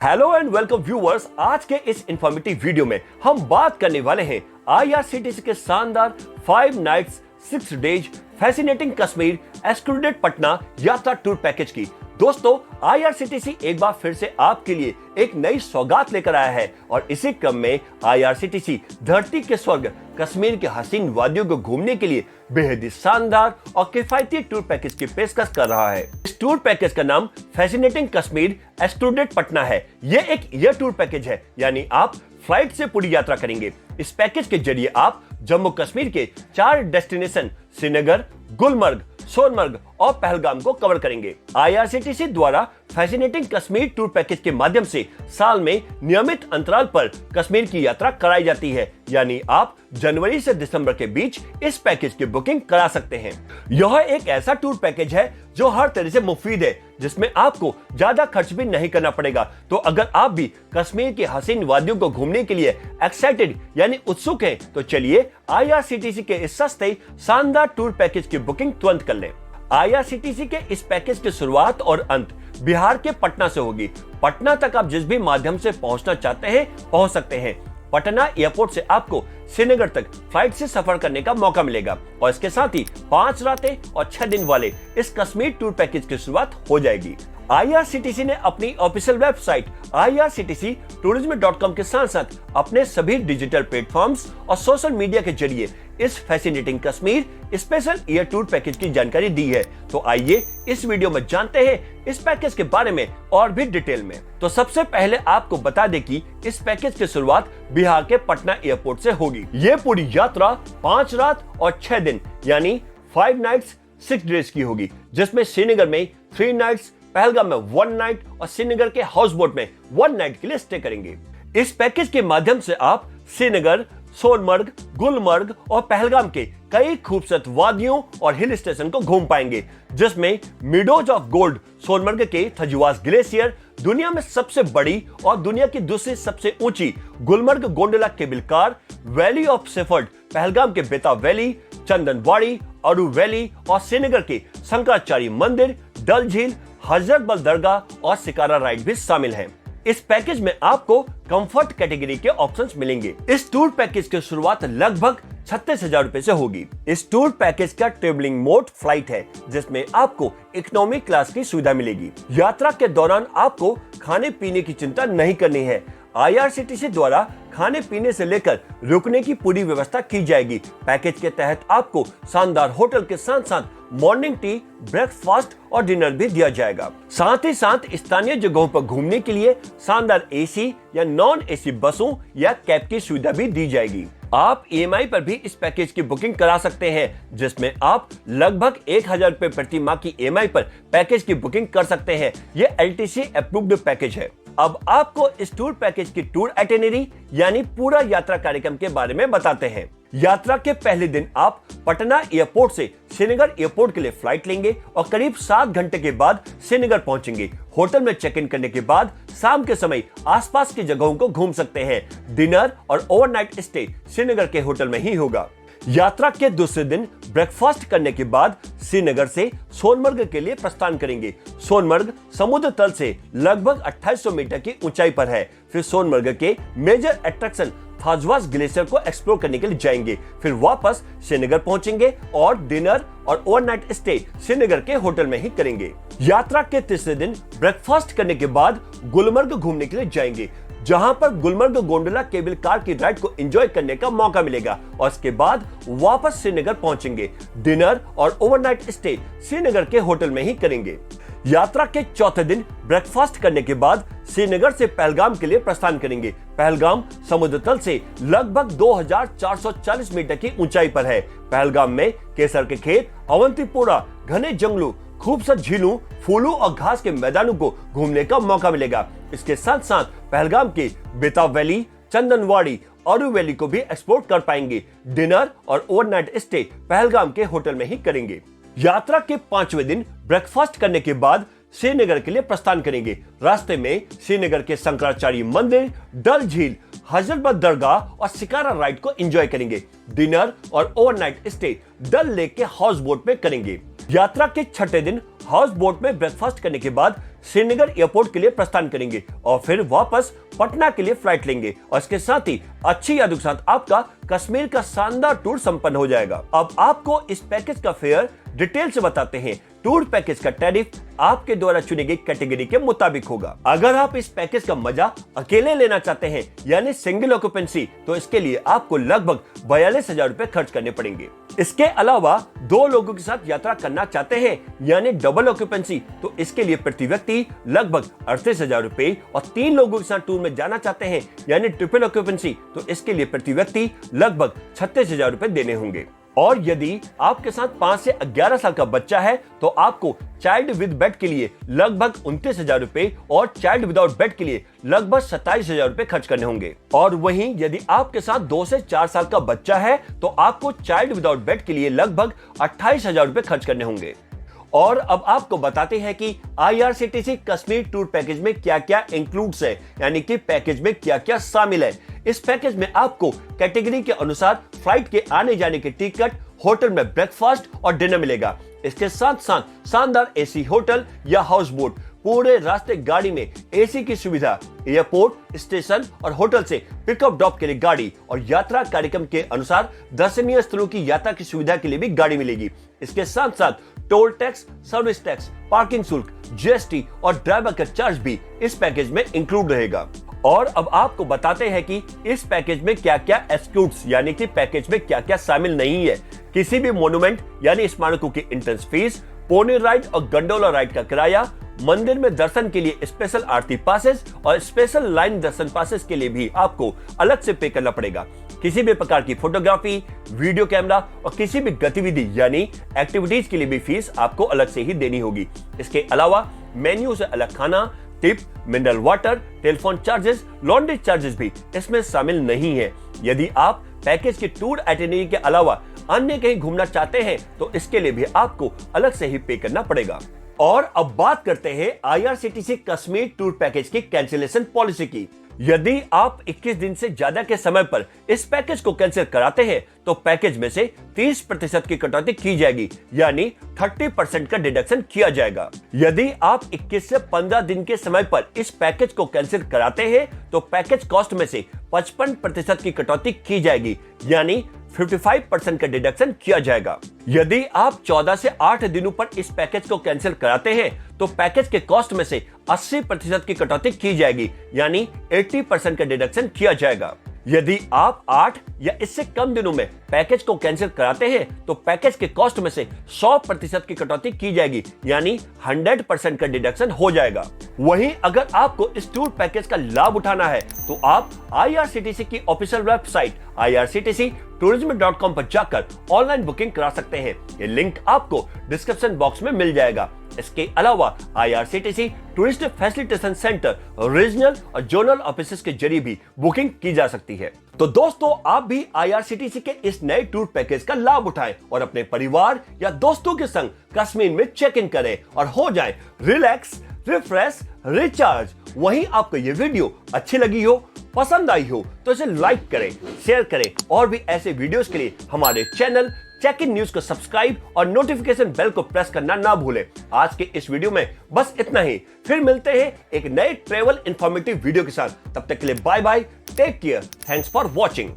Hello and welcome viewers. आज के इस इंफॉर्मेटिव वीडियो में हम बात करने वाले हैं आईआरसीटीसी के शानदार 5 nights 6 days fascinating Kashmir excluded Patna यात्रा टूर पैकेज की। दोस्तों, आईआरसीटीसी एक बार फिर से आपके लिए एक नई सौगात लेकर आया है और इसी क्रम में आईआरसीटीसी धरती के स्वर्ग कश्मीर के हसीन वादियों को घूमने के लिए बेहद ही शानदार और किफायती टूर पैकेज की पेशकश कर रहा है। इस टूर पैकेज का नाम फैसिनेटिंग कश्मीर एक्सक्लूडेड पटना है। ये एक ईयर टूर पैकेज है, यानी आप फ्लाइट से पूरी यात्रा करेंगे। इस पैकेज के जरिए आप जम्मू कश्मीर के 4 डेस्टिनेशन श्रीनगर, गुलमर्ग, सोनमर्ग और पहलगाम को कवर करेंगे। आईआरसीटीसी द्वारा फैसिनेटिंग कश्मीर टूर पैकेज के माध्यम से साल में नियमित अंतराल पर कश्मीर की यात्रा कराई जाती है, यानी आप जनवरी से दिसंबर के बीच इस पैकेज की बुकिंग करा सकते हैं। यह एक ऐसा टूर पैकेज है जो हर तरह से मुफीद है, जिसमें आपको ज्यादा खर्च भी नहीं करना पड़ेगा। तो अगर आप भी कश्मीर की हसीन वादियों को घूमने के लिए एक्साइटेड यानी उत्सुक हैं, तो चलिए आईआरसीटीसी के इस सस्ते शानदार टूर पैकेज की बुकिंग तुरंत कर लें। आईआरसीटीसी के इस पैकेज की शुरुआत और अंत बिहार के पटना से होगी। पटना तक आप जिस भी माध्यम से पहुंचना चाहते हैं पहुंच सकते हैं। पटना एयरपोर्ट से आपको श्रीनगर तक फ्लाइट से सफर करने का मौका मिलेगा और इसके साथ ही 5 रातें और 6 दिन वाले इस कश्मीर टूर पैकेज की शुरुआत हो जाएगी। आईआरसीटीसी ने अपनी ऑफिशियल वेबसाइट irctctourism.com के साथ साथ अपने सभी डिजिटल प्लेटफॉर्म्स और सोशल मीडिया के जरिए इस fascinating Kashmir special year tour package की जानकारी दी है। तो आइए इस वीडियो में जानते हैं इस पैकेज के बारे में और भी डिटेल में। तो सबसे पहले आपको बता दें कि इस पैकेज की शुरुआत बिहार के पटना एयरपोर्ट से होगी। ये पूरी यात्रा 5 रात और 6 दिन यानी 5 नाइट्स 6 डेज की होगी, जिसमें श्रीनगर में 3 नाइट्स, पहलगाम में 1 नाइट और श्रीनगर के हाउस बोट में 1 नाइट के लिए स्टे करेंगे। इस पैकेज के माध्यम से आप श्रीनगर, सोनमर्ग, गुलमर्ग और पहलगाम के कई खूबसूरत वादियों और हिल स्टेशन को घूम पाएंगे, जिसमें मिडोज ऑफ गोल्ड सोनमर्ग के थजुवास ग्लेशियर, दुनिया में सबसे बड़ी और दुनिया की दूसरी सबसे ऊंची Gulmarg gondola cable car, valley of shepherd Pahalgam के बेता वैली, चंदनवाड़ी, अरू वैली और श्रीनगर के शंकराचार्य मंदिर, डल झील, हजरत बल दरगाह और शिकारा राइड भी शामिल हैं। इस पैकेज में आपको कंफर्ट कैटेगरी के ऑप्शंस मिलेंगे। इस टूर पैकेज की शुरुआत लगभग 36,000 रुपए से होगी। इस टूर पैकेज का ट्रेवलिंग मोड फ्लाइट है, जिसमें आपको इकोनॉमी क्लास की सुविधा मिलेगी। यात्रा के दौरान आपको खाने पीने की चिंता नहीं करनी है। आईआरसीटीसी द्वारा खाने पीने से लेकर रुकने की पूरी व्यवस्था की जाएगी। पैकेज के तहत आपको शानदार होटल के साथ साथ मॉर्निंग टी, ब्रेकफास्ट और डिनर भी दिया जाएगा। साथ ही साथ स्थानीय जगहों पर घूमने के लिए शानदार एसी या नॉन एसी बसों या कैब की सुविधा भी दी जाएगी। आप ईएमआई पर भी इस पैकेज की बुकिंग करा सकते हैं, जिसमें आप लगभग 1,000 रुपए प्रति माह की ईएमआई पर पैकेज की बुकिंग कर सकते हैं। यह एलटीसी अप्रूव्ड पैकेज है। अब आपको इस टूर पैकेज की टूर आइटिनरी यानी पूरा यात्रा कार्यक्रम के बारे में बताते हैं। यात्रा के पहले दिन आप पटना एयरपोर्ट से श्रीनगर एयरपोर्ट के लिए फ्लाइट लेंगे और करीब 7 घंटे के बाद श्रीनगर पहुंचेंगे। होटल में चेक इन करने के बाद शाम के समय आसपास की जगहों को घूम सकते हैं। डिनर और ओवरनाइट स्टे श्रीनगर के होटल में ही होगा। यात्रा के दूसरे दिन ब्रेकफास्ट करने के बाद श्रीनगर से सोनमर्ग के लिए प्रस्थान करेंगे। सोनमर्ग समुद्र तल से लगभग 2800 मीटर की ऊंचाई पर है। फिर सोनमर्ग के मेजर अट्रैक्शन थजुवास ग्लेशियर को एक्सप्लोर करने के लिए जाएंगे। फिर वापस श्रीनगर पहुंचेंगे और डिनर और ओवरनाइट स्टे श्रीनगर के होटल में ही करेंगे। यात्रा के तीसरे दिन ब्रेकफास्ट करने के बाद गुलमर्ग घूमने के लिए जाएंगे, जहां पर गुलमर्ग गोंडोला केबल कार की राइड को एंजॉय करने का मौका मिलेगा और इसके बाद वापस श्रीनगर पहुंचेंगे। डिनर और ओवरनाइट स्टे श्रीनगर के होटल में ही करेंगे। यात्रा के चौथे दिन ब्रेकफास्ट करने के बाद श्रीनगर से पहलगाम के लिए प्रस्थान करेंगे। पहलगाम समुद्र तल से लगभग 2440 मीटर की ऊंचाई पर है। पहलगाम में केसर के खेत, अवंतीपोरा, घने जंगलों, खूबसूरत झीलों, फूलों और घास के मैदानों को घूमने का मौका मिलेगा। इसके साथ साथ पहलगाम के बेता वैली, चंदनवाड़ी, अरू वैली को भी एक्सप्लोर कर पाएंगे। डिनर और ओवरनाइट स्टे पहलगाम के होटल में ही करेंगे। यात्रा के 5वें दिन ब्रेकफास्ट करने के बाद श्रीनगर के लिए प्रस्थान करेंगे। रास्ते में श्रीनगर के शंकराचार्य मंदिर, डल झील, हजरत बल दरगाह और शिकारा राइड को एंजॉय करेंगे। डिनर और ओवरनाइट स्टे डल लेक के हाउस बोट में करेंगे। यात्रा के छठे दिन हाउस बोट में ब्रेकफास्ट करने के बाद श्रीनगर एयरपोर्ट के लिए प्रस्थान करेंगे और फिर वापस पटना के लिए फ्लाइट लेंगे और इसके साथ ही अच्छी यादों के साथ आपका कश्मीर का शानदार टूर संपन्न हो जाएगा। अब आपको इस पैकेज का फेयर डिटेल से बताते हैं। टूर पैकेज का टैरिफ आपके द्वारा चुनी गई कैटेगरी के मुताबिक होगा। अगर आप इस पैकेज का मजा अकेले लेना चाहते हैं यानी सिंगल ऑक्यूपेंसी, तो इसके लिए आपको लगभग 42,000 रुपए खर्च करने पड़ेंगे। इसके अलावा 2 लोगों के साथ यात्रा करना चाहते हैं यानी डबल ऑक्यूपेंसी, तो इसके लिए प्रति व्यक्ति लगभग 38,000 रुपए और 3 लोगों के साथ टूर में जाना चाहते हैं यानी ट्रिपल ऑक्यूपेंसी, तो इसके लिए प्रति व्यक्ति लगभग 36,000 रुपए देने होंगे। और यदि आपके साथ 5 से 11 साल का बच्चा है तो आपको चाइल्ड विद बेड के लिए लगभग 29,000 रुपए और चाइल्ड विदाउट बेड के लिए लगभग 27,000 रुपए खर्च करने होंगे। और वहीं यदि आपके साथ 2 से 4 साल का बच्चा है तो आपको चाइल्ड विदाउट बेड के लिए लगभग 28,000 रुपए खर्च करने होंगे। और अब आपको बताते हैं कि IRCTC कश्मीर टूर पैकेज में क्या क्या इंक्लूड्स है, यानी कि पैकेज में क्या क्या शामिल है। इस पैकेज में आपको कैटेगरी के अनुसार फ्लाइट के आने जाने की टिकट, होटल में ब्रेकफास्ट और डिनर मिलेगा। इसके साथ साथ शानदार AC होटल या हाउस बोट, पूरे रास्ते गाड़ी में AC की सुविधा, एयरपोर्ट, स्टेशन और होटल से पिकअप ड्रॉप के लिए गाड़ी और यात्रा कार्यक्रम के अनुसार दर्शनीय स्थलों की यात्रा की सुविधा के लिए भी गाड़ी मिलेगी। इसके साथ साथ toll tax, service tax, parking शुल्क, GST और ड्राइवर का चार्ज भी इस पैकेज में इंक्लूड रहेगा। और अब आपको बताते हैं कि इस पैकेज में क्या क्या एक्सक्लूड्स यानी कि पैकेज में क्या क्या शामिल नहीं है। किसी भी मोन्यूमेंट यानी स्मारकों की एंट्रेंस फीस, पोनी राइड और गंडोला राइड का किराया, मंदिर में दर्शन के लिए स्पेशल आरती पासेस और स्पेशल लाइन दर्शन पासेस के लिए भी आपको अलग से पे करना पड़ेगा। किसी भी प्रकार की फोटोग्राफी, वीडियो कैमरा और किसी भी गतिविधि यानी एक्टिविटीज के लिए भी फीस आपको अलग से ही देनी होगी। इसके अलावा मेन्यू से अलग खाना, tip, mineral water, telephone charges, laundry charges भी इसमें शामिल नहीं है। यदि आप पैकेज के टूर आइटिनरी के अलावा अन्य कहीं घूमना चाहते हैं तो इसके लिए भी आपको अलग से ही पे करना पड़ेगा। और अब बात करते हैं IRCTC कश्मीर टूर पैकेज की कैंसिलेशन पॉलिसी की। यदि आप 21 दिन से ज्यादा के समय पर इस पैकेज को कैंसिल कराते हैं तो पैकेज में से 30% की कटौती की जाएगी यानी 30% का डिडक्शन किया जाएगा। यदि आप 21 से 15 दिन के समय पर इस पैकेज को कैंसिल कराते हैं तो पैकेज कॉस्ट में से 55% की कटौती की जाएगी यानी 55% का डिडक्शन किया जाएगा। यदि आप 14 से 8 दिनों पर इस पैकेज को कैंसिल कराते हैं तो पैकेज के कॉस्ट में से 80% की कटौती की जाएगी यानी 80% का डिडक्शन किया जाएगा। यदि आप 8 या इससे कम दिनों में पैकेज को कैंसिल कराते हैं तो पैकेज के कॉस्ट में से 100% की कटौती की जाएगी यानी 100% का डिडक्शन हो जाएगा। वहीं अगर आपको इस टूर पैकेज का लाभ उठाना है तो आप IRCTC की ऑफिशियल वेबसाइट irctctourism.com पर जाकर ऑनलाइन बुकिंग करा सकते हैं। ये लिंक आपको डिस्क्रिप्शन बॉक्स में मिल जाएगा। इसके अलावा IRCTC tourist facilitation centre, regional और जोनल ऑफिसेस के जरिए भी बुकिंग की जा सकती है। तो दोस्तों, आप भी IRCTC के इस नए टूर पैकेज का लाभ उठाएं और अपने परिवार या दोस्तों के संग कश्मीर में चेक इन करें और हो जाएं रिलैक्स, रिफ्रेश, रिचार्ज। वहीं आपको ये वीडियो अच्छी लगी हो, पसंद आई हो तो इसे लाइक करें, शेयर करें और भी ऐसे वीडियोस के लिए हमारे चैनल चेक इन न्यूज को सब्सक्राइब और नोटिफिकेशन बेल को प्रेस करना ना भूलें। आज के इस वीडियो में बस इतना ही। फिर मिलते हैं एक नए ट्रेवल इंफॉर्मेटिव वीडियो के साथ। तब तक के लिए bye bye, take care, thanks for watching.